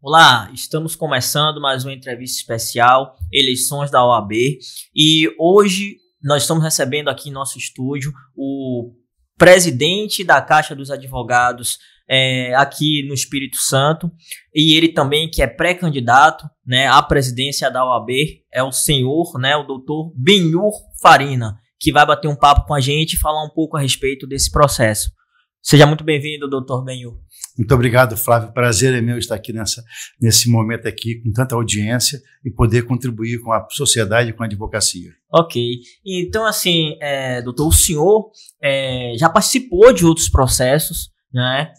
Olá, estamos começando mais uma entrevista especial, eleições da OAB, e hoje nós estamos recebendo aqui em nosso estúdio o presidente da Caixa dos Advogados aqui no Espírito Santo, e ele também que é pré-candidato, né, à presidência da OAB, é o senhor, né, o doutor Benhur Farina, que vai bater um papo com a gente e falar um pouco a respeito desse processo. Seja muito bem-vindo, doutor Benhur. Muito obrigado, Flávio. Prazer é meu estar aqui nesse momento aqui, com tanta audiência e poder contribuir com a sociedade e com a advocacia. Ok. Então, assim, doutor, o senhor já participou de outros processos, né,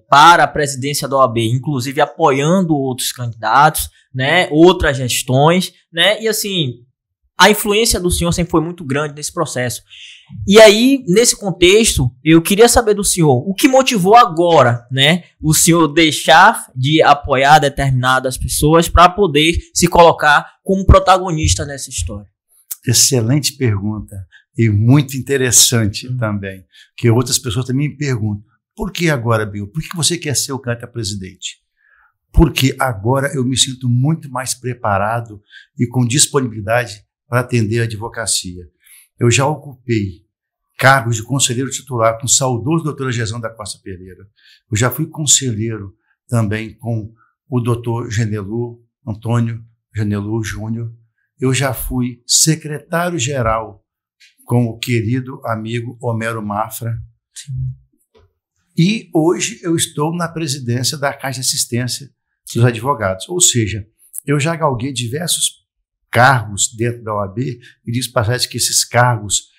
para a presidência da OAB, inclusive apoiando outros candidatos, né, outras gestões, né, e assim, a influência do senhor sempre foi muito grande nesse processo. E aí, nesse contexto, eu queria saber do senhor, o que motivou agora, né, o senhor deixar de apoiar determinadas pessoas para poder se colocar como protagonista nessa história? Excelente pergunta e muito interessante também, que outras pessoas também me perguntam, por que agora, Bill? Por que você quer ser o candidato a presidente? Porque agora eu me sinto muito mais preparado e com disponibilidade para atender a advocacia. Eu já ocupei cargos de conselheiro titular com o saudoso doutor Agezão da Costa Pereira. Eu já fui conselheiro também com o doutor Antônio Genelu Júnior. Eu já fui secretário-geral com o querido amigo Homero Mafra. Sim. E hoje eu estou na presidência da Caixa de Assistência dos Advogados. Ou seja, eu já galguei diversos cargos dentro da OAB e diz passagem que esses cargos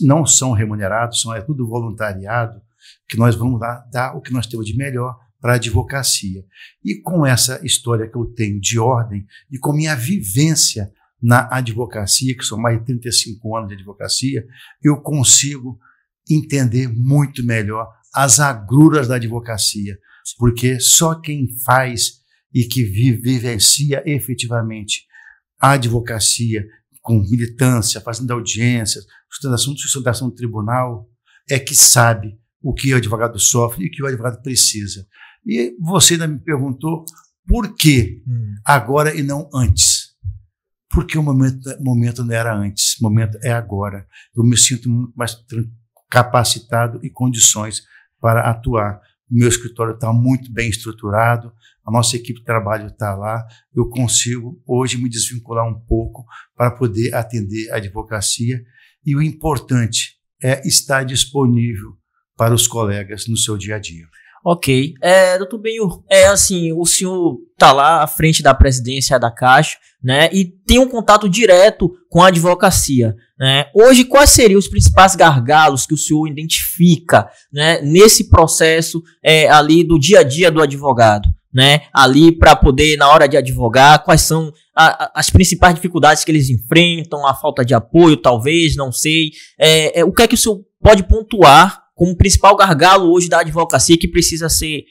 não são remunerados, é tudo voluntariado, que nós vamos lá dar o que nós temos de melhor para a advocacia. E com essa história que eu tenho de ordem e com minha vivência na advocacia, que são mais de 35 anos de advocacia, eu consigo entender muito melhor as agruras da advocacia, porque só quem faz e que vivencia efetivamente a advocacia com militância, fazendo audiências, sustentação do tribunal, é que sabe o que o advogado sofre e o que o advogado precisa. E você ainda me perguntou por que agora e não antes? Porque o momento não era antes, o momento é agora. Eu me sinto muito mais capacitado e condições para atuar. O meu escritório está muito bem estruturado, a nossa equipe de trabalho está lá, eu consigo hoje me desvincular um pouco para poder atender a advocacia e o importante é estar disponível para os colegas no seu dia a dia. Ok. Doutor Benhur, assim, o senhor está lá à frente da presidência da Caixa, né, e tem um contato direto com a advocacia, né? Hoje, quais seriam os principais gargalos que o senhor identifica, né, nesse processo ali do dia a dia do advogado, né, ali para poder, na hora de advogar, quais são as principais dificuldades que eles enfrentam, a falta de apoio, talvez, não sei, o que é que o senhor pode pontuar como principal gargalo hoje da advocacia que precisa ser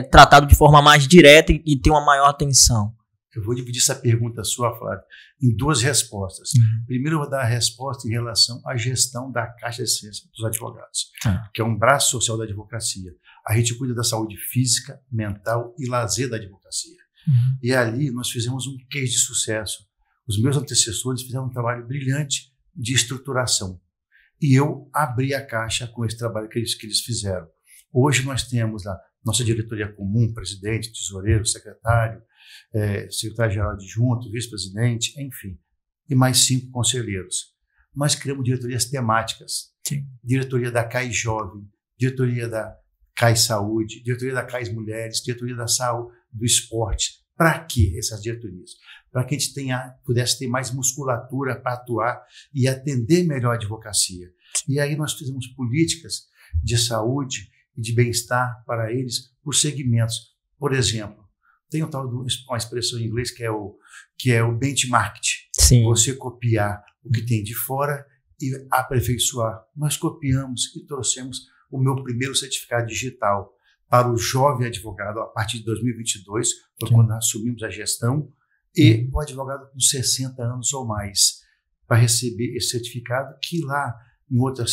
tratado de forma mais direta e ter uma maior atenção? Eu vou dividir essa pergunta sua, Flávio, em duas respostas. Primeiro eu vou dar a resposta em relação à gestão da Caixa de Assistência dos Advogados, que é um braço social da advocacia. A gente cuida da saúde física, mental e lazer da advocacia. E ali nós fizemos um case de sucesso. Os meus antecessores fizeram um trabalho brilhante de estruturação. E eu abri a Caixa com esse trabalho que eles fizeram. Hoje nós temos lá nossa diretoria comum, presidente, tesoureiro, secretário, secretário-geral adjunto, vice-presidente, enfim, e mais 5 conselheiros. Nós criamos diretorias temáticas. Sim. Diretoria da CAI Jovem, diretoria da CAI Saúde, diretoria da CAI Mulheres, diretoria da Saúde, do Esporte. Para que essas diretorias? Para que a gente pudesse ter mais musculatura para atuar e atender melhor a advocacia. E aí nós fizemos políticas de saúde e de bem-estar para eles por segmentos. Por exemplo, tem uma expressão em inglês que é o benchmarking. Sim. Você copiar o que tem de fora e aperfeiçoar. Nós copiamos e trouxemos o meu primeiro certificado digital para o jovem advogado a partir de 2022, foi quando nós assumimos a gestão, e o advogado com 60 anos ou mais, para receber esse certificado que lá em outro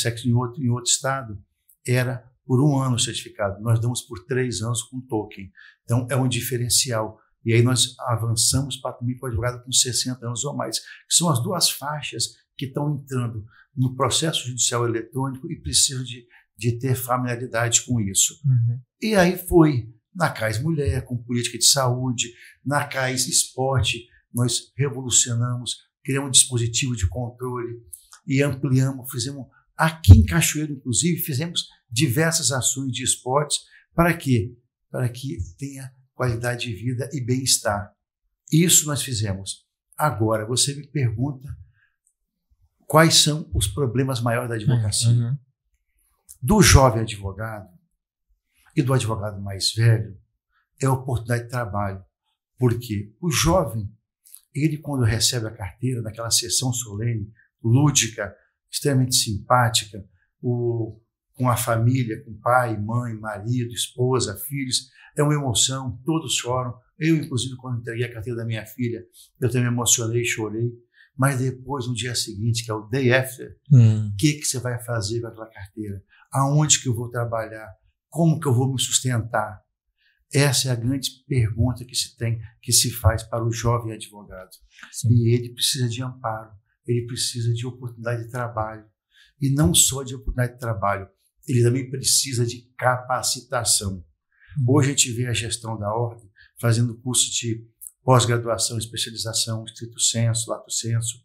estado era por 1 ano o certificado, nós damos por 3 anos com token. Então, é um diferencial. E aí nós avançamos para também com o advogado com 60 anos ou mais, que são as 2 faixas que estão entrando no processo judicial eletrônico e precisam de ter familiaridade com isso. E aí foi na CAIS Mulher, com política de saúde, na CAIS Esporte, nós revolucionamos, criamos um dispositivo de controle e ampliamos, fizemos aqui em Cachoeiro, inclusive, fizemos diversas ações de esportes. Para quê? Para que tenha qualidade de vida e bem-estar. Isso nós fizemos. Agora, você me pergunta quais são os problemas maiores da advocacia. Do jovem advogado e do advogado mais velho é a oportunidade de trabalho. Porque o jovem, ele quando recebe a carteira, naquela sessão solene, lúdica, extremamente simpática, com a família, com pai, mãe, marido, esposa, filhos, é uma emoção, todos choram. Eu, inclusive, quando entreguei a carteira da minha filha, eu também me emocionei, chorei. Mas depois, no dia seguinte, que é o day after, o que você vai fazer com aquela carteira? Aonde que eu vou trabalhar? Como que eu vou me sustentar? Essa é a grande pergunta que se faz para o jovem advogado. Sim. E ele precisa de amparo, ele precisa de oportunidade de trabalho. E não só de oportunidade de trabalho, ele também precisa de capacitação. Hoje a gente vê a gestão da ordem fazendo curso de pós-graduação, especialização, estrito sensu, lato sensu.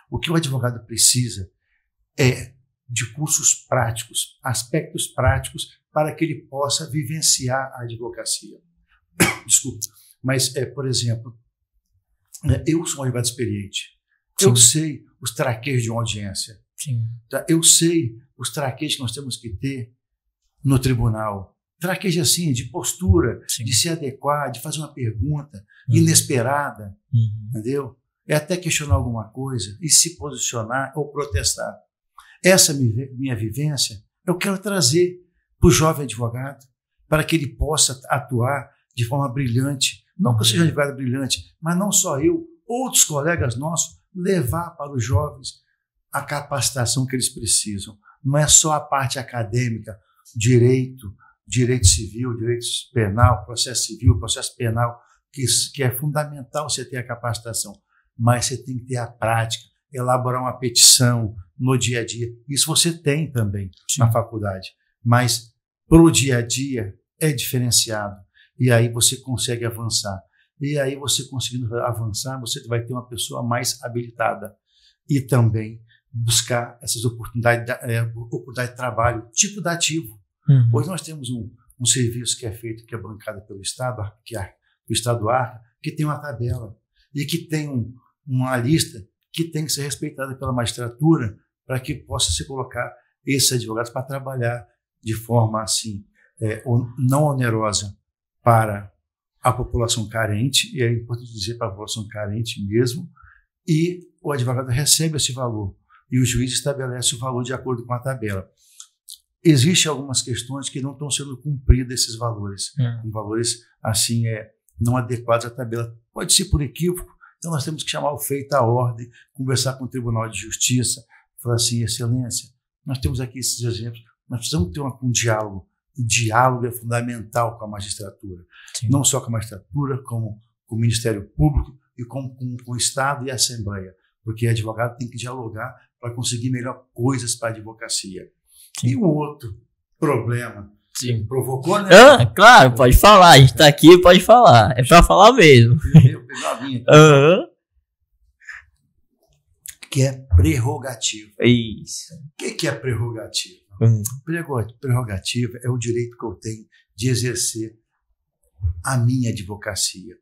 O que o advogado precisa é de cursos práticos, aspectos práticos, para que ele possa vivenciar a advocacia. Desculpa, mas, por exemplo, eu sou um advogado experiente. Sim. Eu sei os traqueios de uma audiência. Sim. Eu sei os traqueios que nós temos que ter no tribunal. Traquejo assim, de postura, sim, de se adequar, de fazer uma pergunta inesperada, entendeu? É até questionar alguma coisa e se posicionar ou protestar. Essa minha vivência eu quero trazer para o jovem advogado, para que ele possa atuar de forma brilhante. Não que eu seja um advogado brilhante, mas não só eu, outros colegas nossos, levar para os jovens a capacitação que eles precisam. Não é só a parte acadêmica, direito civil, direito penal, processo civil, processo penal, que é fundamental você ter a capacitação, mas você tem que ter a prática, elaborar uma petição no dia a dia. Isso você tem também, sim, na faculdade, mas para o dia a dia é diferenciado. E aí você consegue avançar. E aí você conseguindo avançar, você vai ter uma pessoa mais habilitada. E também buscar essas oportunidades de trabalho, tipo da ativo. Hoje nós temos um serviço que é feito, que é bancado pelo Estado, que o Estado arca, que tem uma tabela e que tem uma lista que tem que ser respeitada pela magistratura para que possa se colocar esses advogados para trabalhar de forma assim, não onerosa para a população carente, e é importante dizer para a população carente mesmo, e o advogado recebe esse valor e o juiz estabelece o valor de acordo com a tabela. Existem algumas questões que não estão sendo cumpridas, esses valores, com valores assim não adequados à tabela. Pode ser por equívoco, então nós temos que chamar o feito à ordem, conversar com o Tribunal de Justiça, falar assim, excelência, nós temos aqui esses exemplos, nós precisamos ter um diálogo, e diálogo é fundamental com a magistratura. Sim. Não só com a magistratura, como com o Ministério Público e com o Estado e a Assembleia, porque o advogado tem que dialogar para conseguir melhor coisas para a advocacia. Sim. E um outro problema, sim, provocou, né? Claro, pode falar, a gente está aqui, pode falar, é para falar mesmo. Eu peguei a minha aqui. Que é prerrogativa. Isso. O que é prerrogativa? Prerrogativa é o direito que eu tenho de exercer a minha advocacia.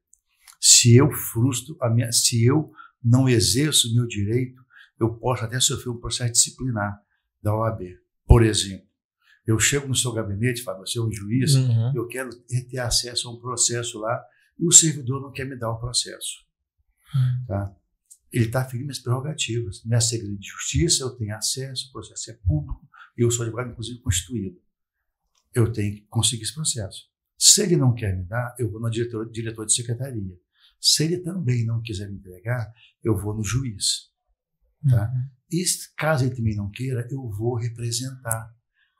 Se eu frustro se eu não exerço o meu direito, eu posso até sofrer um processo disciplinar da OAB. Por exemplo, eu chego no seu gabinete e falo, você é um juiz, eu quero ter acesso a um processo lá e o servidor não quer me dar o processo. Tá? Ele está ferindo minhas prerrogativas. Não é segredo de justiça, eu tenho acesso, o processo é público, eu sou advogado, inclusive, constituído. Eu tenho que conseguir esse processo. Se ele não quer me dar, eu vou no diretor de secretaria. Se ele também não quiser me entregar, eu vou no juiz. Tá? E caso ele também não queira, eu vou representar.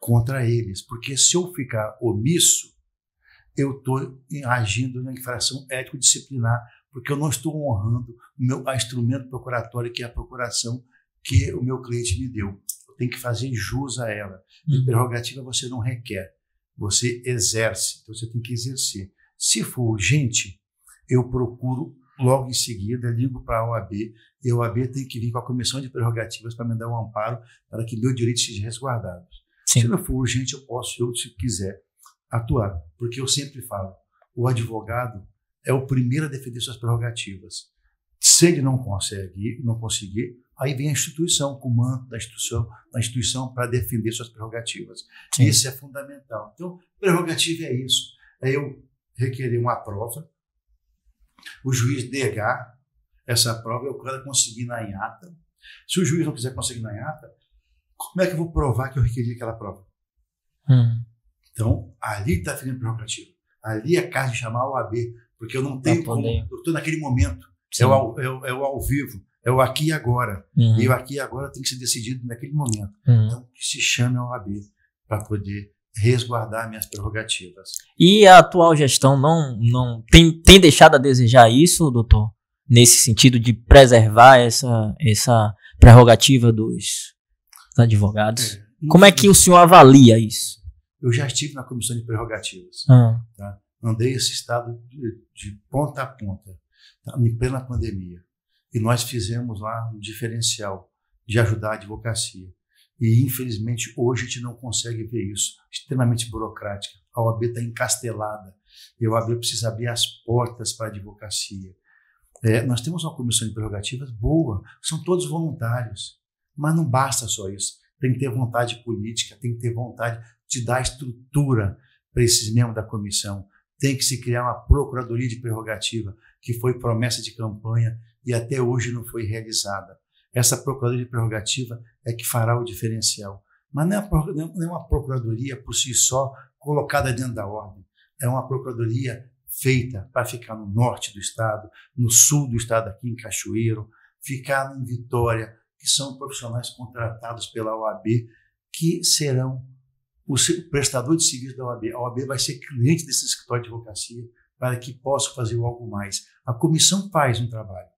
contra eles, porque se eu ficar omisso, eu estou agindo na infração ético-disciplinar, porque eu não estou honrando a instrumento procuratório, que é a procuração que o meu cliente me deu. Eu tenho que fazer jus a ela. De prerrogativa você não requer, você exerce, então você tem que exercer. Se for urgente, eu procuro logo em seguida, ligo para a OAB, e a OAB tem que vir com a comissão de prerrogativas para me dar um amparo para que meu direito seja resguardado. Sim. Se não for urgente, eu posso, se quiser, atuar. Porque eu sempre falo, o advogado é o primeiro a defender suas prerrogativas. Se ele não conseguir, aí vem a instituição, o comando da instituição para defender suas prerrogativas. Sim. Isso é fundamental. Então, prerrogativa é isso. É eu requerer uma prova, o juiz negar essa prova, eu quero conseguir na ata. Se o juiz não quiser conseguir na ata, como é que eu vou provar que eu requeri aquela prova? Então, ali está definindo prerrogativa. Ali é caso de chamar a OAB, porque eu não tenho como, eu estou naquele momento. É o ao vivo, é o aqui e agora. E o aqui e agora tem que ser decidido naquele momento. Então, que se chame a OAB para poder resguardar minhas prerrogativas. E a atual gestão não tem deixado a desejar isso, doutor? Nesse sentido de preservar essa prerrogativa dos advogados? Como é que o senhor avalia isso? Eu já estive na comissão de prerrogativas. Tá? Andei esse estado de ponta a ponta, tá? Em plena pandemia. E nós fizemos lá um diferencial de ajudar a advocacia. E, infelizmente, hoje a gente não consegue ver isso. Extremamente burocrática. A OAB está encastelada. E a OAB precisa abrir as portas para a advocacia. Nós temos uma comissão de prerrogativas boa. São todos voluntários. Mas não basta só isso. Tem que ter vontade política, tem que ter vontade de dar estrutura para esses membros da comissão. Tem que se criar uma procuradoria de prerrogativa, que foi promessa de campanha e até hoje não foi realizada. Essa procuradoria de prerrogativa é que fará o diferencial. Mas não é uma procuradoria por si só colocada dentro da ordem. É uma procuradoria feita para ficar no norte do estado, no sul do estado, aqui em Cachoeiro, ficar em Vitória, que são profissionais contratados pela OAB, que serão o prestador de serviço da OAB. A OAB vai ser cliente desse escritório de advocacia para que possa fazer algo mais. A comissão faz um trabalho,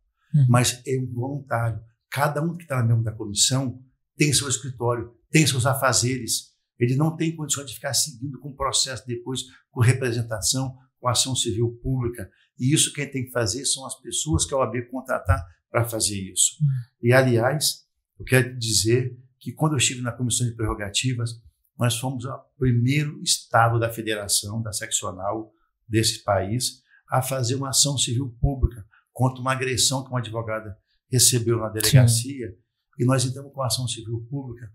mas é um voluntário. Cada um que está no membro da comissão tem seu escritório, tem seus afazeres. Ele não tem condições de ficar seguindo com o processo depois, com representação, com ação civil pública. E isso quem tem que fazer são as pessoas que a OAB contratar para fazer isso. E, aliás, eu quero dizer que quando eu estive na comissão de prerrogativas, nós fomos o primeiro estado da federação, da seccional desse país, a fazer uma ação civil pública contra uma agressão que uma advogada recebeu na delegacia. Sim. E nós entramos com a ação civil pública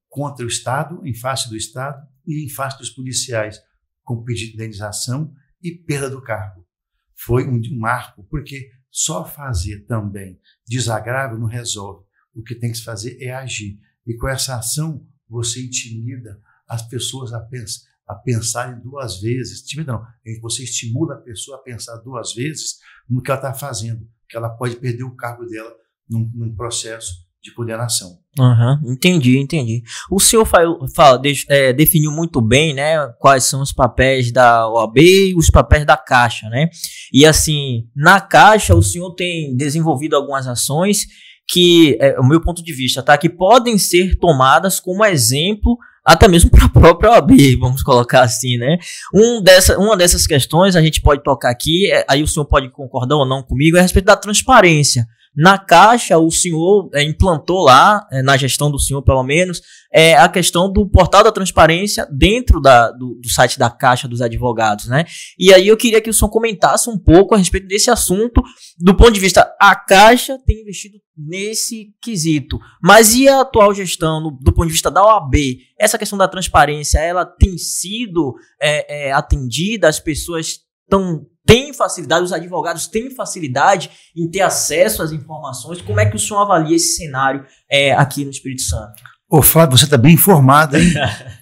contra o Estado, em face do Estado e em face dos policiais, com pedido de indenização e perda do cargo. Foi um marco, porque só fazer também desagravo não resolve. O que tem que se fazer é agir. E com essa ação, você intimida as pessoas a pensarem duas vezes. Intimida não, você estimula a pessoa a pensar duas vezes no que ela está fazendo, que ela pode perder o cargo dela num processo de condenação. Entendi. O senhor definiu muito bem, né, quais são os papéis da OAB e os papéis da Caixa, né? E assim, na Caixa o senhor tem desenvolvido algumas ações que, o meu ponto de vista, tá, que podem ser tomadas como exemplo até mesmo para a própria OAB, vamos colocar assim, né? Uma dessas questões a gente pode tocar aqui, aí o senhor pode concordar ou não comigo, é a respeito da transparência. Na Caixa, o senhor implantou lá, na gestão do senhor pelo menos, a questão do portal da transparência dentro do site da Caixa dos Advogados, né? E aí eu queria que o senhor comentasse um pouco a respeito desse assunto, do ponto de vista, a Caixa tem investido nesse quesito, mas e a atual gestão, do ponto de vista da OAB, essa questão da transparência, ela tem sido atendida, as pessoas têm facilidade, os advogados têm facilidade em ter acesso às informações? Como é que o senhor avalia esse cenário aqui no Espírito Santo? Ô, Flávio, você está bem informado, hein?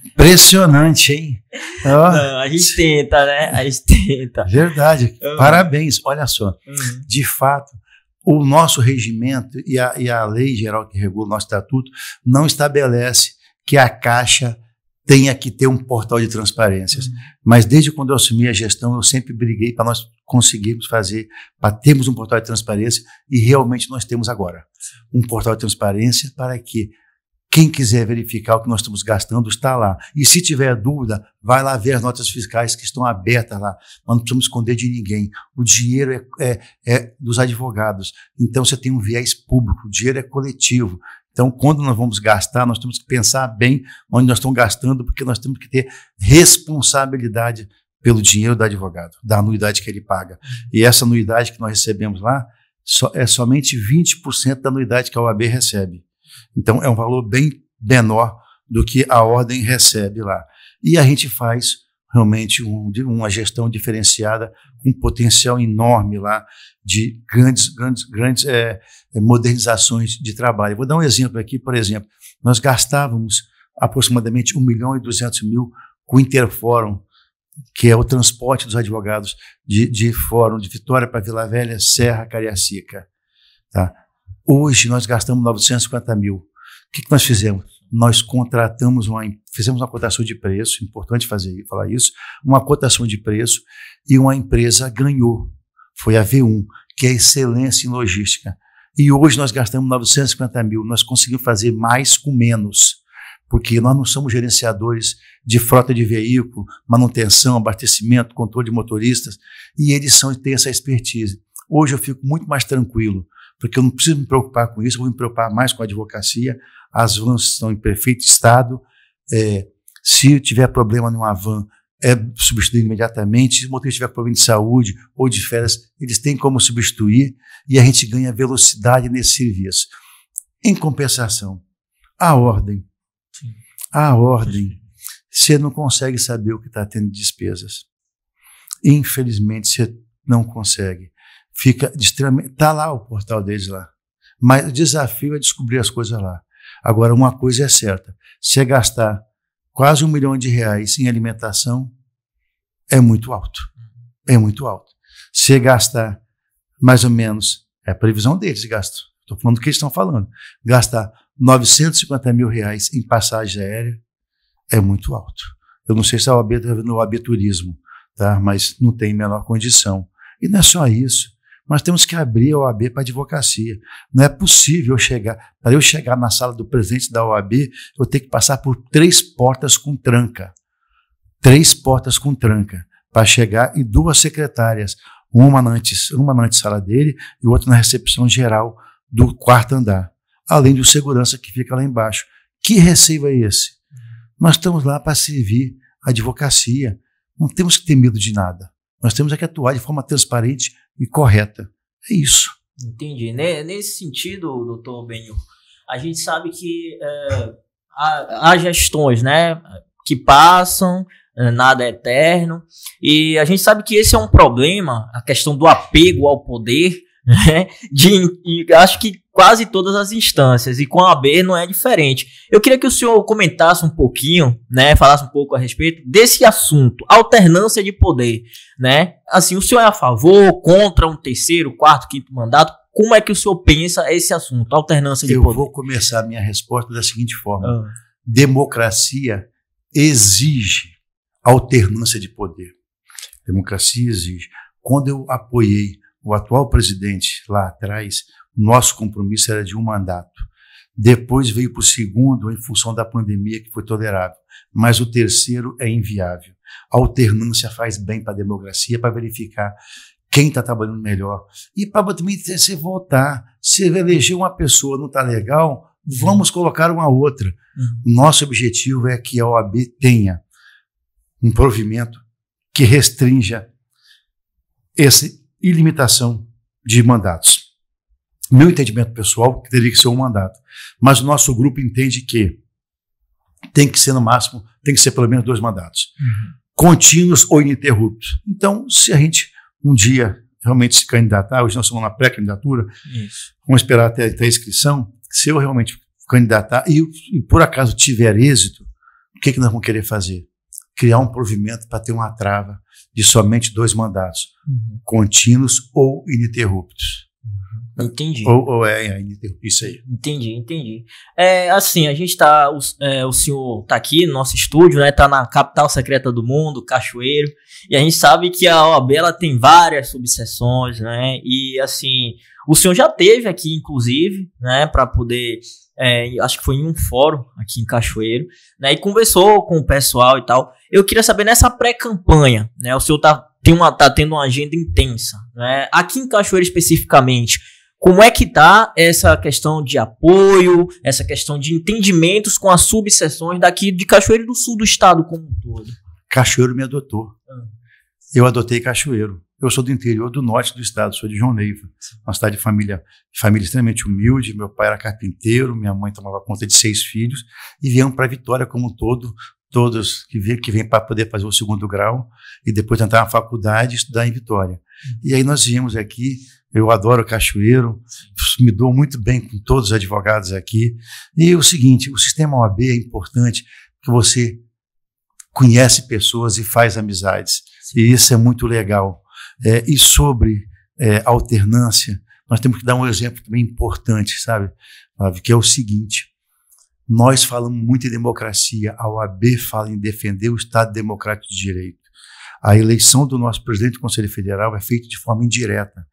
Impressionante, hein? Não, a gente tenta, né? A gente tenta. Verdade. Parabéns. Olha só. De fato, o nosso regimento e a lei geral que regula o nosso estatuto não estabelece que a Caixa tenha que ter um portal de transparências. Mas desde quando eu assumi a gestão, eu sempre briguei para nós conseguirmos fazer, para termos um portal de transparência, e realmente nós temos agora um portal de transparência para que quem quiser verificar o que nós estamos gastando está lá. E se tiver dúvida, vai lá ver as notas fiscais que estão abertas lá. Nós não precisamos esconder de ninguém. O dinheiro é dos advogados. Então você tem um viés público, o dinheiro é coletivo. Então, quando nós vamos gastar, nós temos que pensar bem onde nós estamos gastando, porque nós temos que ter responsabilidade pelo dinheiro do advogado, da anuidade que ele paga. E essa anuidade que nós recebemos lá é somente 20% da anuidade que a OAB recebe. Então, é um valor bem menor do que a ordem recebe lá. E a gente faz realmente uma gestão diferenciada, com um potencial enorme lá de grandes modernizações de trabalho. Vou dar um exemplo aqui, por exemplo, nós gastávamos aproximadamente 1.200.000 com o Interfórum, que é o transporte dos advogados de Fórum, de Vitória para Vila Velha, Serra, Cariacica. Tá? Hoje nós gastamos 950 mil. O que nós fizemos? Nós fizemos uma cotação de preço, importante falar isso, uma cotação de preço, e uma empresa ganhou, foi a V1, que é excelência em logística. E hoje nós gastamos 950 mil, nós conseguimos fazer mais com menos, porque nós não somos gerenciadores de frota de veículo, manutenção, abastecimento, controle de motoristas, e eles têm essa expertise. Hoje eu fico muito mais tranquilo, porque eu não preciso me preocupar com isso, eu vou me preocupar mais com a advocacia. As vans estão em perfeito estado, se tiver problema numa van, é substituído imediatamente. Se o motorista tiver problema de saúde ou de férias, eles têm como substituir, e a gente ganha velocidade nesse serviço. Em compensação, a ordem, você não consegue saber o que está tendo de despesas. Infelizmente, você não consegue. Fica extremamente. Está lá o portal deles lá. Mas o desafio é descobrir as coisas lá. Agora, uma coisa é certa: se gastar quase R$1 milhão em alimentação, é muito alto. É muito alto. Se gastar mais ou menos, é a previsão deles, gasto. Estou falando do que eles estão falando. Gastar R$950 mil em passagem aérea é muito alto. Eu não sei se a OAB está vendo o OAB Turismo, tá? Mas não tem menor condição. E não é só isso. Nós temos que abrir a OAB para a advocacia. Não é possível para eu chegar na sala do presidente da OAB, eu tenho que passar por 3 portas com tranca. 3 portas com tranca para chegar, e 2 secretárias, uma na antessala dele e outra na recepção geral do 4º andar, além do segurança que fica lá embaixo. Que receio é esse? Nós estamos lá para servir a advocacia. Não temos que ter medo de nada. Nós temos que atuar de forma transparente e correta. É isso. Entendi. Nesse sentido, doutor Benio, a gente sabe que há gestões, né, que passam, nada é eterno, e a gente sabe que esse é um problema, a questão do apego ao poder, né, acho que quase todas as instâncias, e com a AB não é diferente. Eu queria que o senhor comentasse um pouquinho, né, falasse um pouco a respeito desse assunto, alternância de poder, né? Assim, o senhor é a favor, contra um 3º, 4º, 5º mandato? Como é que o senhor pensa esse assunto, alternância de poder? Eu vou começar a minha resposta da seguinte forma: democracia exige alternância de poder. Democracia exige. Quando eu apoiei o atual presidente lá atrás, nosso compromisso era de 1 mandato. Depois veio para o 2º, em função da pandemia, que foi tolerável. Mas o 3º é inviável. A alternância faz bem para a democracia, para verificar quem está trabalhando melhor. E para também você votar. Se eleger uma pessoa não está legal, vamos colocar uma outra. Nosso objetivo é que a OAB tenha um provimento que restrinja essa ilimitação de mandatos. Meu entendimento pessoal, que teria que ser 1 mandato. Mas o nosso grupo entende que tem que ser, no máximo, tem que ser pelo menos 2 mandatos. Contínuos ou ininterruptos. Então, se a gente um dia realmente se candidatar, hoje nós estamos na pré-candidatura, vamos esperar até a inscrição. Se eu realmente candidatar e por acaso tiver êxito, o que nós vamos querer fazer? Criar um provimento para ter uma trava de somente 2 mandatos, contínuos ou ininterruptos. Entendi. Ou isso aí. Entendi. Assim, a gente tá, o senhor tá aqui no nosso estúdio, né, tá na capital secreta do mundo, Cachoeiro, e a gente sabe que a OAB, ela tem várias subseções, né, e assim, o senhor já teve aqui, inclusive, né, para poder, acho que foi em um fórum aqui em Cachoeiro, né, e conversou com o pessoal e tal. Eu queria saber, nessa pré-campanha, né, o senhor tá tendo uma agenda intensa, né, aqui em Cachoeiro especificamente. Como é que tá essa questão de apoio, essa questão de entendimentos com as subseções daqui de Cachoeiro do Sul do estado como um todo? Cachoeiro me adotou. Eu adotei Cachoeiro. Eu sou do interior do norte do estado, sou de João Neiva. Uma cidade de família extremamente humilde. Meu pai era carpinteiro, minha mãe tomava conta de 6 filhos e viemos para Vitória como um todo, todos que vêm para poder fazer o 2º grau e depois entrar na faculdade e estudar em Vitória. E aí nós viemos aqui. Eu adoro Cachoeiro, me dou muito bem com todos os advogados aqui. E o seguinte, o sistema OAB é importante porque você conhece pessoas e faz amizades. E isso é muito legal. E sobre alternância, nós temos que dar um exemplo também importante, sabe, Flávio, que é o seguinte. Nós falamos muito em democracia, a OAB fala em defender o Estado Democrático de Direito. A eleição do nosso presidente do Conselho Federal é feita de forma indireta.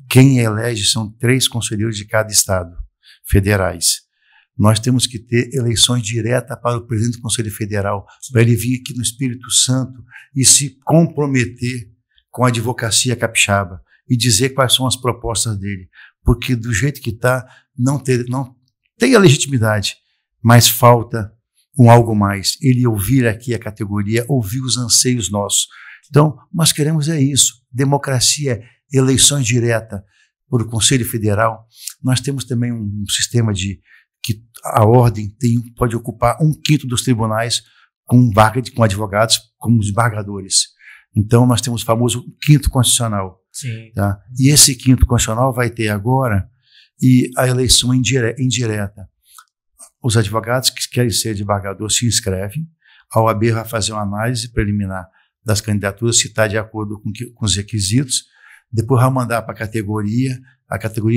Quem elege são 3 conselheiros de cada estado, federais. Nós temos que ter eleições diretas para o presidente do Conselho Federal, para ele vir aqui no Espírito Santo e se comprometer com a advocacia capixaba e dizer quais são as propostas dele. Porque do jeito que está, não tem a legitimidade, mas falta um algo mais. Ele ouvir aqui a categoria, ouvir os anseios nossos. Então, nós queremos isso, democracia, eleições diretas por o Conselho Federal. Nós temos também um sistema que a ordem pode ocupar 1/5 dos tribunais com advogados como desembargadores. Então, nós temos o famoso 5º constitucional. Sim. Tá? E esse 5º constitucional vai ter agora a eleição indireta. Os advogados que querem ser desembargador se inscrevem, a OAB vai fazer uma análise preliminar das candidaturas, se está de acordo com os requisitos, depois vai mandar para a categoria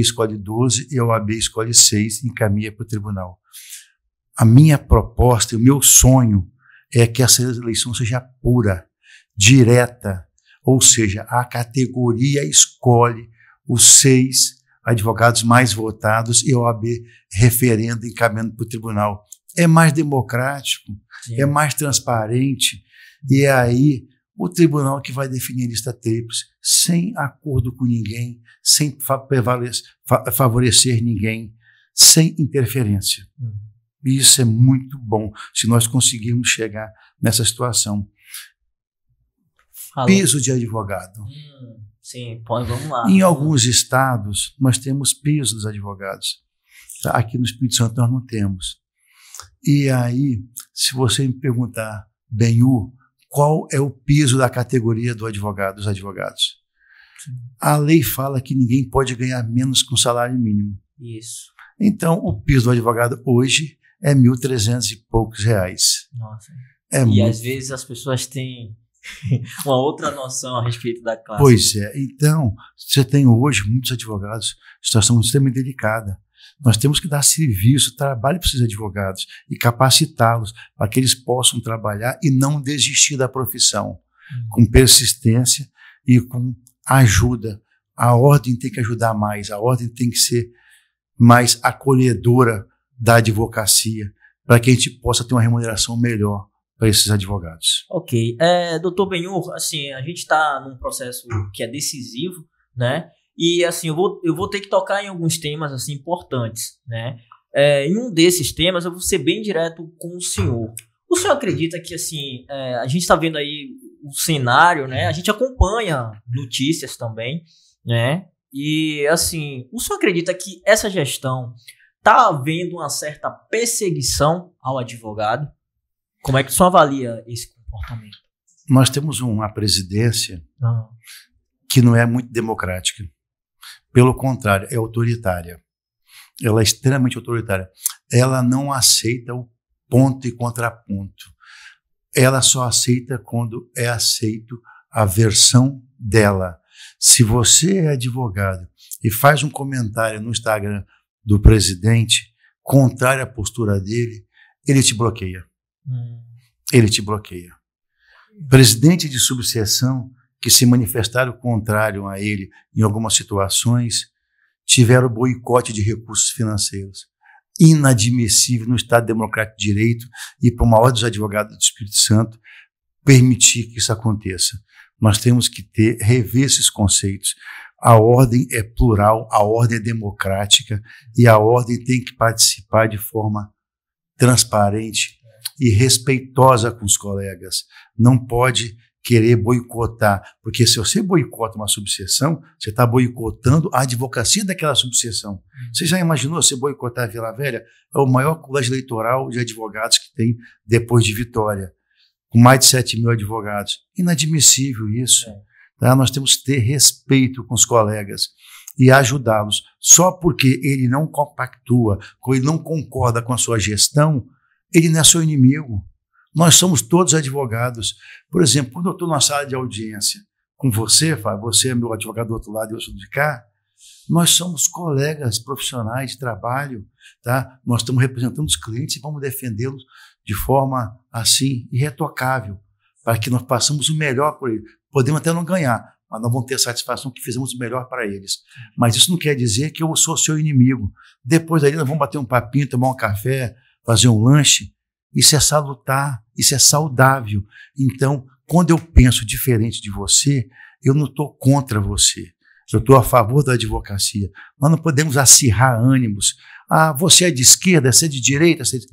escolhe 12 e a OAB escolhe 6 e encaminha para o tribunal. A minha proposta, o meu sonho é que essa eleição seja pura, direta, ou seja, a categoria escolhe os 6 advogados mais votados e a OAB referendo e encaminhando para o tribunal. É mais democrático, sim, é mais transparente, e é aí o tribunal que vai definir a lista tríplice, sem acordo com ninguém, sem favorecer ninguém, sem interferência. E isso é muito bom, se nós conseguirmos chegar nessa situação. Piso de advogado. Sim, vamos lá. Em alguns estados, nós temos piso dos advogados. Aqui no Espírito Santo nós não temos. E aí, se você me perguntar, Benhu, qual é o piso da categoria dos advogados? Sim. A lei fala que ninguém pode ganhar menos que um salário mínimo. Isso. Então, o piso do advogado hoje é R$1.300 e poucos. Nossa. E às vezes as pessoas têm uma outra noção a respeito da classe. Pois é. Então, você tem hoje muitos advogados, situação extremamente delicada. Nós temos que dar serviço, trabalho para esses advogados e capacitá-los para que eles possam trabalhar e não desistir da profissão, com persistência e com ajuda. A ordem tem que ajudar mais, a ordem tem que ser mais acolhedora da advocacia, para que a gente possa ter uma remuneração melhor para esses advogados. Ok. Doutor Benhu, assim, a gente está num processo que é decisivo, né? E assim, eu vou ter que tocar em alguns temas assim, importantes, né? Em um desses temas, eu vou ser bem direto com o senhor. O senhor acredita que assim, a gente está vendo aí o cenário, né? A gente acompanha notícias também, né? E assim, o senhor acredita que essa gestão está havendo uma certa perseguição ao advogado? Como é que o senhor avalia esse comportamento? Nós temos uma presidência que não é muito democrática. Pelo contrário, é autoritária. Ela é extremamente autoritária. Ela não aceita o ponto e contraponto. Ela só aceita quando é aceito a versão dela. Se você é advogado e faz um comentário no Instagram do presidente contrário à postura dele, ele te bloqueia. Ele te bloqueia. Presidente de subseção que se manifestaram contrário a ele em algumas situações tiveram boicote de recursos financeiros. Inadmissível no Estado Democrático de Direito e para uma ordem dos advogados do Espírito Santo permitir que isso aconteça. Nós temos que rever esses conceitos. A ordem é plural, a ordem é democrática e a ordem tem que participar de forma transparente e respeitosa com os colegas. Não pode querer boicotar, porque se você boicota uma subseção, você está boicotando a advocacia daquela subseção. Você já imaginou você boicotar a Vila Velha? É o maior colégio eleitoral de advogados que tem depois de Vitória, com mais de 7 mil advogados. Inadmissível isso. Tá? Nós temos que ter respeito com os colegas e ajudá-los. Só porque ele não compactua, ele não concorda com a sua gestão, ele não é seu inimigo. Nós somos todos advogados. Por exemplo, quando eu estou numa sala de audiência com você, Fábio, você é meu advogado do outro lado e eu sou de cá, nós somos colegas profissionais de trabalho, tá? Nós estamos representando os clientes e vamos defendê-los de forma assim, irretocável, para que nós façamos o melhor por eles. Podemos até não ganhar, mas nós vamos ter a satisfação que fizemos o melhor para eles. Mas isso não quer dizer que eu sou seu inimigo. Depois daí nós vamos bater um papinho, tomar um café, fazer um lanche. Isso é salutar, isso é saudável. Então, quando eu penso diferente de você, eu não estou contra você. Eu estou a favor da advocacia. Nós não podemos acirrar ânimos. Ah, você é de esquerda, você é de direita. Você é de...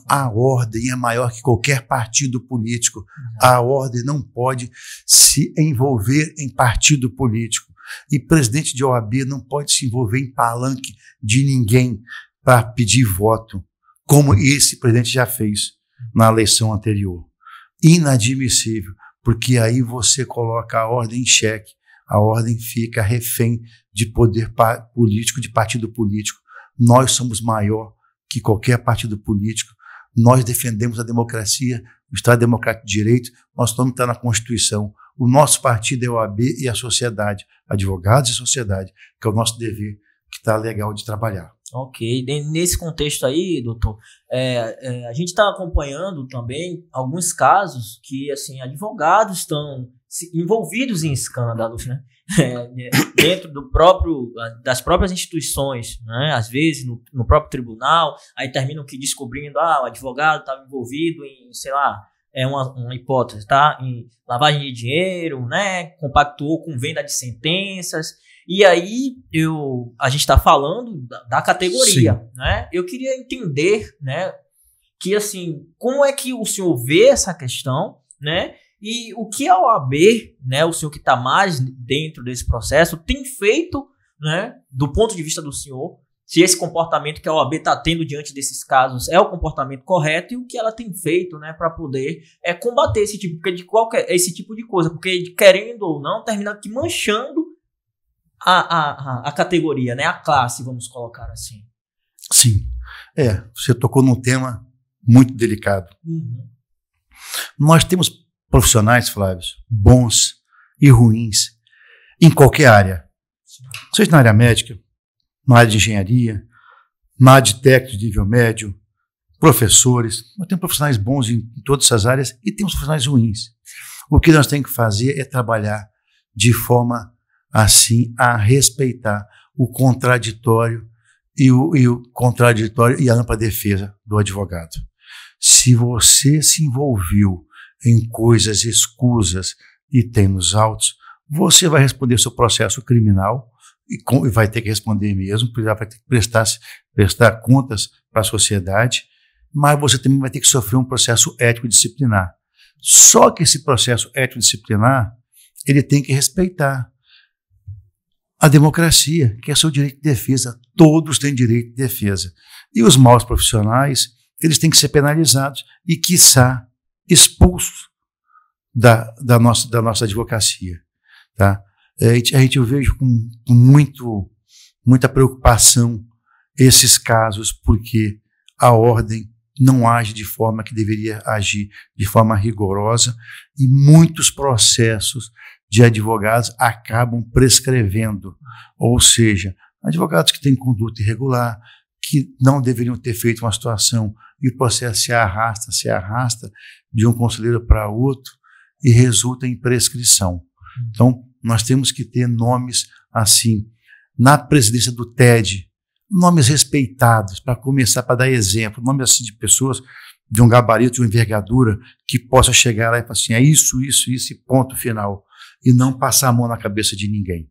A ordem é maior que qualquer partido político. A ordem não pode se envolver em partido político. E presidente de OAB não pode se envolver em palanque de ninguém para pedir voto, como esse presidente já fez na eleição anterior. Inadmissível, porque aí você coloca a ordem em xeque, a ordem fica refém de poder político, de partido político. Nós somos maior que qualquer partido político, nós defendemos a democracia, o Estado Democrático de Direito, nosso nome está na Constituição. O nosso partido é a OAB e a sociedade, advogados e sociedade, que é o nosso dever, que está legal de trabalhar. Ok, nesse contexto aí, doutor, a gente está acompanhando também alguns casos que, assim, advogados estão envolvidos em escândalos, né? Dentro das próprias instituições, né? Às vezes no próprio tribunal, aí terminam que descobrindo, o advogado estava envolvido em, sei lá, uma hipótese, tá? Em lavagem de dinheiro, né? Compactuou com venda de sentenças. E aí, a gente está falando da categoria, sim, né? Eu queria entender, né, que, assim, como é que o senhor vê essa questão, né? E o que a OAB, né, o senhor que está mais dentro desse processo, tem feito, né, do ponto de vista do senhor, se esse comportamento que a OAB está tendo diante desses casos é o comportamento correto e o que ela tem feito, né, para poder combater esse tipo de coisa, porque querendo ou não, termina aqui manchando a categoria, né? A classe, vamos colocar assim. Sim. Você tocou num tema muito delicado. Nós temos profissionais, Flávio, bons e ruins em qualquer área. Seja na área médica, na área de engenharia, na área de técnico de nível médio, professores. Nós temos profissionais bons em todas essas áreas e temos profissionais ruins. O que nós temos que fazer é trabalhar de forma assim, a respeitar o contraditório e a ampla defesa do advogado. Se você se envolveu em coisas escusas e tem nos autos, você vai responder seu processo criminal e vai ter que responder mesmo, vai ter que prestar contas para a sociedade, mas você também vai ter que sofrer um processo ético-disciplinar. Só que esse processo ético-disciplinar, ele tem que respeitar a democracia, que é seu direito de defesa. Todos têm direito de defesa. E os maus profissionais, eles têm que ser penalizados e, quiçá, expulsos da nossa advocacia. Tá? A gente vejo com muita preocupação esses casos, porque a ordem não age de forma que deveria agir, de forma rigorosa, e muitos processos de advogados acabam prescrevendo. Ou seja, advogados que têm conduta irregular, que não deveriam ter feito uma situação e o processo se arrasta de um conselheiro para outro e resulta em prescrição. Então, nós temos que ter nomes assim. Na presidência do TED, nomes respeitados, para começar, para dar exemplo, nomes assim de pessoas de um gabarito, de uma envergadura, que possa chegar lá e falar assim, é isso e ponto final. E não passar a mão na cabeça de ninguém.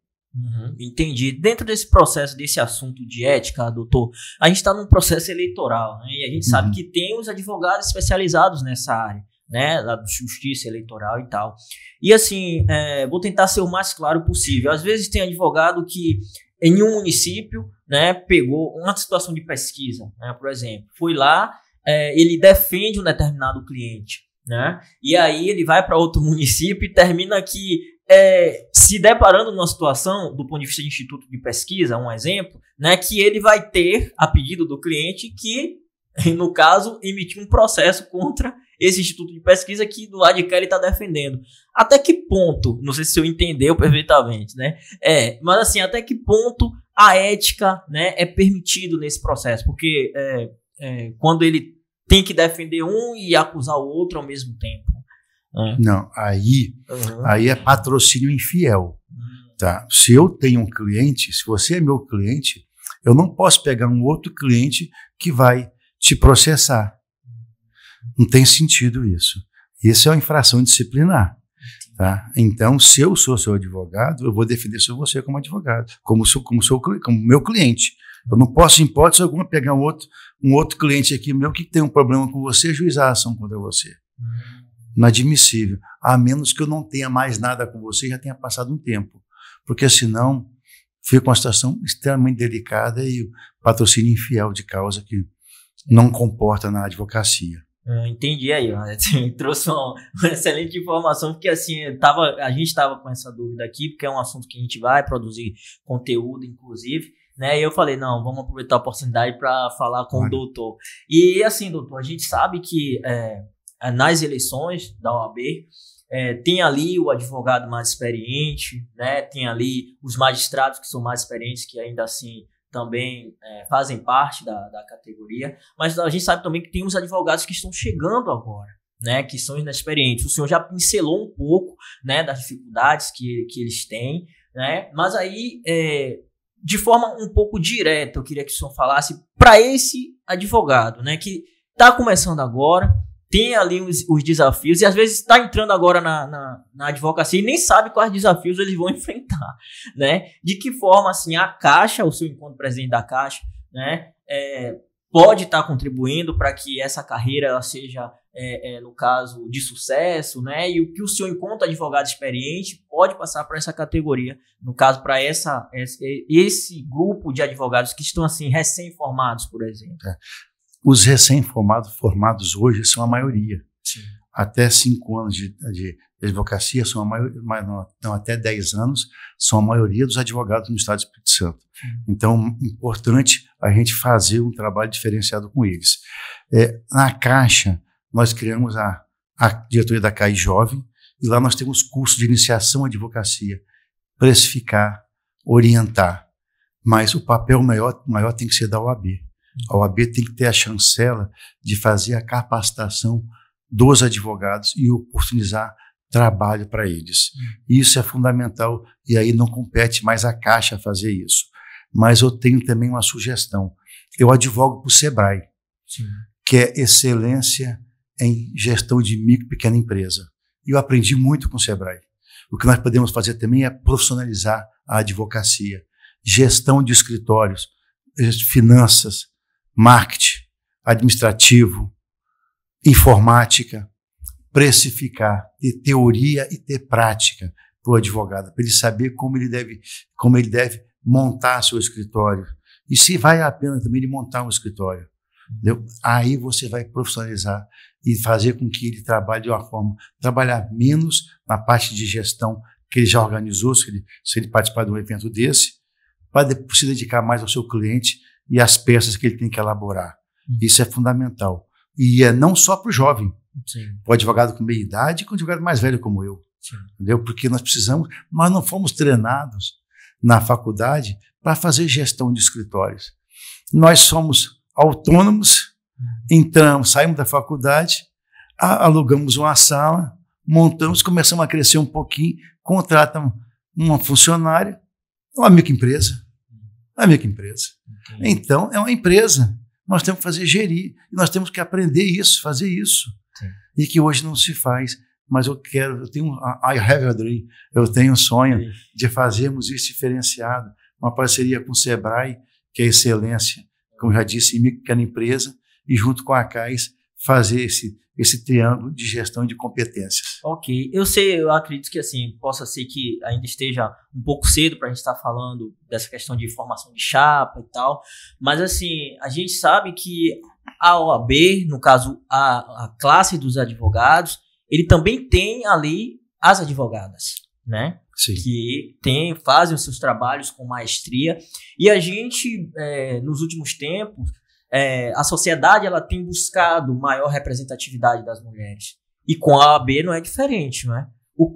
Entendi. Dentro desse processo, desse assunto de ética, doutor, a gente está num processo eleitoral, né? E a gente sabe que tem os advogados especializados nessa área, né? Da justiça eleitoral e tal. E assim, vou tentar ser o mais claro possível. Às vezes tem advogado que em um município, né, pegou uma situação de pesquisa, né, por exemplo, foi lá, ele defende um determinado cliente, né? E aí ele vai para outro município e termina que se deparando numa situação, do ponto de vista de instituto de pesquisa, um exemplo, né, que ele vai ter, a pedido do cliente, que, no caso, emitir um processo contra esse instituto de pesquisa que do lado de cá ele está defendendo. Até que ponto, não sei se eu entendeu perfeitamente, né? Mas assim, até que ponto a ética, né, é permitido nesse processo? Porque quando ele tem que defender um e acusar o outro ao mesmo tempo. Não, aí é patrocínio infiel. Tá? Se eu tenho um cliente, se você é meu cliente, eu não posso pegar um outro cliente que vai te processar. Não tem sentido isso. Isso é uma infração disciplinar. Tá? Então, se eu sou seu advogado, eu vou defender você como advogado, como meu cliente. Eu não posso, em hipótese alguma, pegar um outro cliente aqui meu que tem um problema com você e juizar a ação contra você. Inadmissível. A menos que eu não tenha mais nada com você e já tenha passado um tempo. Porque senão fica uma situação extremamente delicada e o patrocínio infiel de causa que não comporta na advocacia. Entendi aí, trouxe uma excelente informação, porque assim, a gente estava com essa dúvida aqui, porque é um assunto que a gente vai produzir conteúdo, inclusive, né? E eu falei, não, vamos aproveitar a oportunidade para falar com o doutor. E assim, doutor, a gente sabe que nas eleições da OAB, tem ali o advogado mais experiente, né? Tem ali os magistrados que são mais experientes, que ainda assim também fazem parte da categoria, mas a gente sabe também que tem os advogados que estão chegando agora, né, que são inexperientes. O senhor já pincelou um pouco, né, das dificuldades que eles têm, né, mas aí, de forma um pouco direta, eu queria que o senhor falasse para esse advogado, né, que está começando agora, tem ali os desafios e às vezes está entrando agora na advocacia e nem sabe quais desafios eles vão enfrentar, né? De que forma, assim, a Caixa, o seu enquanto presidente da Caixa, né, pode estar contribuindo para que essa carreira ela seja, no caso, de sucesso, né? E o que o senhor, enquanto advogado experiente, pode passar para essa categoria, no caso, para esse grupo de advogados que estão, assim, recém-formados, por exemplo. Os recém-formados hoje são a maioria. Sim. Até 5 anos de advocacia, são a maioria, não, até 10 anos, são a maioria dos advogados no Estado do Espírito Santo. Sim. Então, é importante a gente fazer um trabalho diferenciado com eles. Na Caixa, nós criamos a diretoria da CAI Jovem, e lá nós temos cursos de iniciação à advocacia, precificar, orientar, mas o papel maior tem que ser da OAB. A OAB tem que ter a chancela de fazer a capacitação dos advogados e oportunizar trabalho para eles. Isso é fundamental e aí não compete mais a Caixa fazer isso. Mas eu tenho também uma sugestão. Eu advogo para o SEBRAE, que é excelência em gestão de micro e pequena empresa. E eu aprendi muito com o SEBRAE. O que nós podemos fazer também é profissionalizar a advocacia, gestão de escritórios, finanças, marketing, administrativo, informática, precificar, ter teoria e ter prática para o advogado, para ele saber como ele deve montar seu escritório e se vale a pena também ele montar um escritório. Entendeu? Aí você vai profissionalizar e fazer com que ele trabalhe de uma forma, trabalhar menos na parte de gestão que ele já organizou, se ele participar de um evento desse, para se dedicar mais ao seu cliente e às peças que ele tem que elaborar. Isso é fundamental. E não só para o jovem, para o advogado com meia idade e com o advogado mais velho como eu. entendeu? Porque nós não fomos treinados na faculdade para fazer gestão de escritórios. Nós somos autônomos, entramos, saímos da faculdade, alugamos uma sala, montamos, começamos a crescer um pouquinho, contratam uma funcionária, uma microempresa. Então, é uma empresa. Nós temos que fazer gerir, e nós temos que aprender isso, fazer isso. Sim. E que hoje não se faz. Mas I have a dream, eu tenho um sonho de fazermos isso diferenciado, uma parceria com o Sebrae, que é excelência, como eu já disse, em micro e pequena empresa, e junto com a CAIS, fazer esse triângulo de gestão de competências. Ok, eu acredito que assim, possa ser que ainda esteja um pouco cedo para a gente estar falando dessa questão de formação de chapa e tal, mas assim, a gente sabe que a OAB, no caso a classe dos advogados, ele também tem ali as advogadas, né? Sim. Que fazem os seus trabalhos com maestria, e a gente, nos últimos tempos, a sociedade ela tem buscado maior representatividade das mulheres. E com a OAB não é diferente, não é?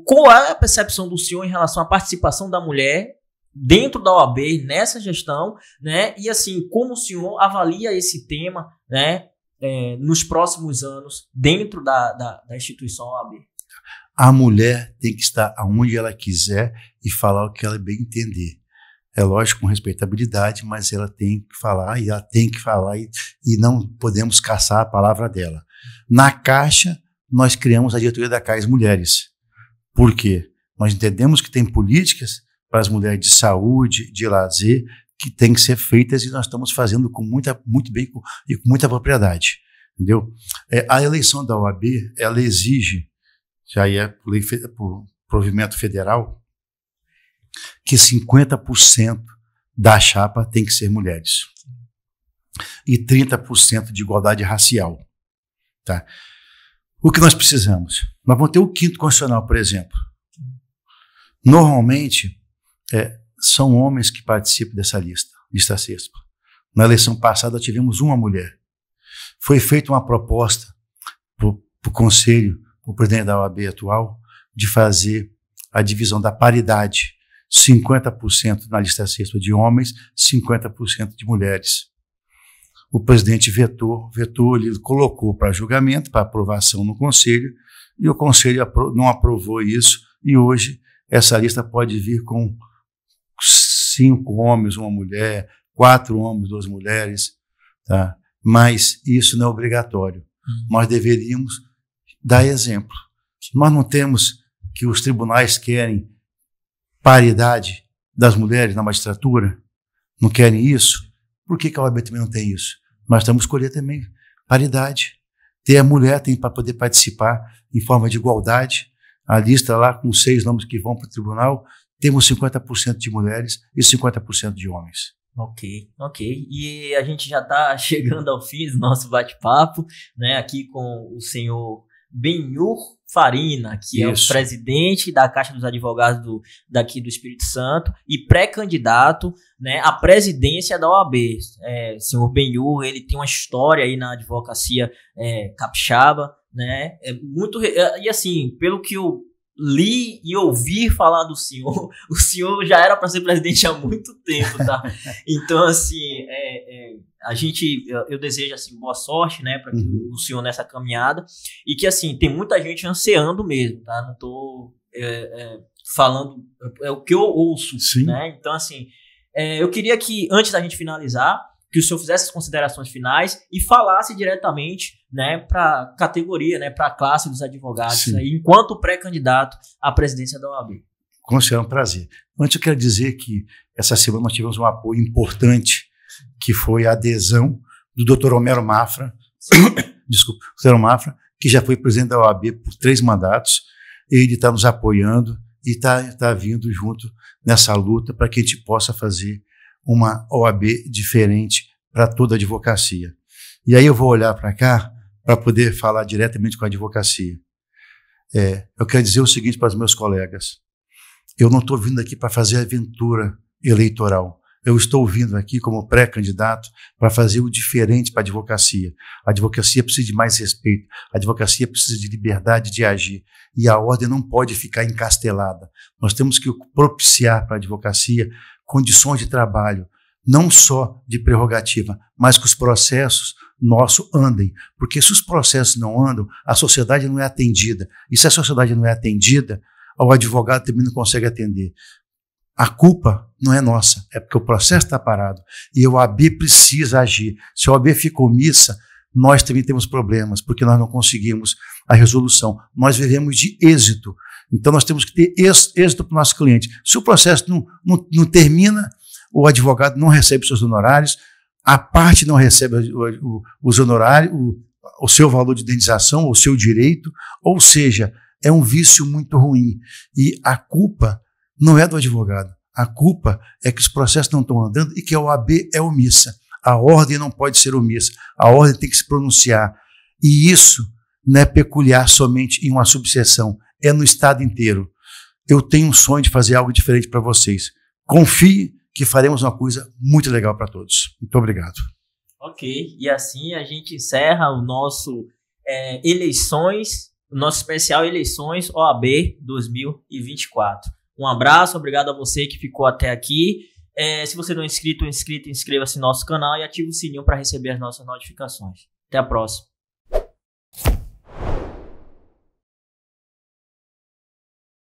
Qual é a percepção do senhor em relação à participação da mulher dentro da OAB, nessa gestão, né? E assim, como o senhor avalia esse tema, né? Nos próximos anos, dentro da instituição OAB? A mulher tem que estar aonde ela quiser e falar o que ela bem entender. É lógico, com respeitabilidade, mas ela tem que falar, e não podemos caçar a palavra dela. Na Caixa, nós criamos a diretoria da CAIS Mulheres. Por quê? Nós entendemos que tem políticas para as mulheres de saúde, de lazer, que têm que ser feitas, e nós estamos fazendo muito bem e com muita propriedade. Entendeu? A eleição da OAB, ela exige, já é por provimento federal, que 50% da chapa tem que ser mulheres. E 30% de igualdade racial. Tá? O que nós precisamos? Nós vamos ter o 5º constitucional, por exemplo. Normalmente, são homens que participam dessa lista sexta. Na eleição passada, tivemos uma mulher. Foi feita uma proposta para o Conselho, o presidente da OAB atual, de fazer a divisão da paridade, 50% na lista sexta de homens, 50% de mulheres. O presidente vetou, ele colocou para julgamento, para aprovação no Conselho, e o Conselho não aprovou isso, e hoje essa lista pode vir com 5 homens, 1 mulher, 4 homens, 2 mulheres, tá? Mas isso não é obrigatório. Nós deveríamos dar exemplo. Nós não temos que os tribunais querem paridade das mulheres na magistratura, não querem isso. Por que a OAB também não tem isso? Nós temos que escolher também paridade. Ter a mulher tem para poder participar em forma de igualdade. A lista lá com 6 nomes que vão para o tribunal, temos 50% de mulheres e 50% de homens. Ok. E a gente já está chegando ao fim do nosso bate-papo, né, aqui com o senhor Benhur Farina, que é o presidente da Caixa dos Advogados daqui do Espírito Santo e pré-candidato, né, à presidência da OAB. Senhor Benhur, ele tem uma história aí na advocacia capixaba, né, e assim, pelo que eu li e ouvi falar do senhor, o senhor já era para ser presidente há muito tempo, tá? Então, assim, eu desejo, assim, boa sorte, né, para o senhor nessa caminhada, e que, assim, tem muita gente ansiando mesmo, tá? Não tô falando, é o que eu ouço, né? Então, assim, eu queria que, antes da gente finalizar, que o senhor fizesse as considerações finais e falasse diretamente, né, para a categoria, né, para a classe dos advogados, aí, enquanto pré-candidato à presidência da OAB. Com certeza, é um prazer. Antes eu quero dizer que essa semana nós tivemos um apoio importante, que foi a adesão do Dr. Homero Mafra, que já foi presidente da OAB por 3 mandatos. Ele está nos apoiando e está vindo junto nessa luta para que a gente possa fazer uma OAB diferente para toda a advocacia. E aí eu vou olhar para cá para poder falar diretamente com a advocacia. Eu quero dizer o seguinte para os meus colegas: eu não estou vindo aqui para fazer aventura eleitoral, eu estou vindo aqui como pré-candidato para fazer o diferente para a advocacia. A advocacia precisa de mais respeito, a advocacia precisa de liberdade de agir e a ordem não pode ficar encastelada. Nós temos que propiciar para a advocacia condições de trabalho, não só de prerrogativa, mas que os processos nossos andem. Porque se os processos não andam, a sociedade não é atendida. E se a sociedade não é atendida, o advogado também não consegue atender. A culpa não é nossa, é porque o processo está parado. E a OAB precisa agir. Se a OAB fica omissa, nós também temos problemas, porque nós não conseguimos a resolução. Nós vivemos de êxito. Então nós temos que ter êxito para o nosso cliente. Se o processo não termina, o advogado não recebe seus honorários, a parte não recebe os honorários, o seu valor de indenização, o seu direito, ou seja, é um vício muito ruim. E a culpa não é do advogado, a culpa é que os processos não estão andando e que a OAB é omissa. A ordem não pode ser omissa, a ordem tem que se pronunciar. E isso não é peculiar somente em uma subseção, é no Estado inteiro. Eu tenho um sonho de fazer algo diferente para vocês. Confie que faremos uma coisa muito legal para todos. Muito obrigado. Ok, e assim a gente encerra o nosso eleições, o nosso especial Eleições OAB 2024. Um abraço, obrigado a você que ficou até aqui. Se você não é inscrito ou inscrita, inscreva-se no nosso canal e ative o sininho para receber as nossas notificações. Até a próxima.